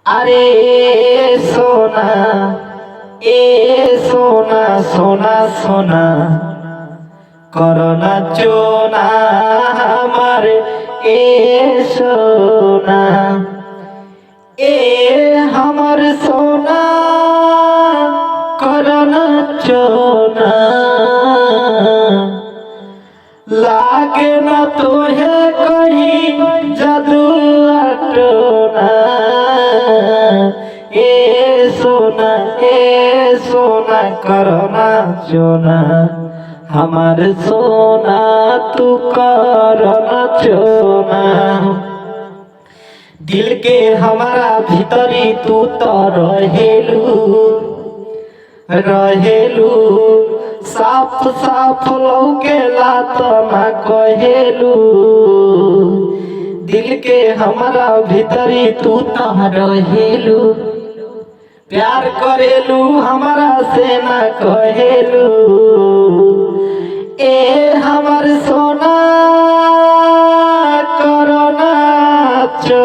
अरे सोना ए सोना सोना सोना करना चोना हमारे ए सोना ए हमर सोना करना चोना लागे न तुहे कहीं जादू टोना ए सोना करना चोना हमार सोना तू करना चोना दिल के हमारा भीतरी तू तो रहेलू साफ साफ लौकेला तो ना कहेलू दिल के हमारा भीतरी तू तो रहेलू प्यार करेलू हमारा से ना कहेलू ए हमर सोना करना चो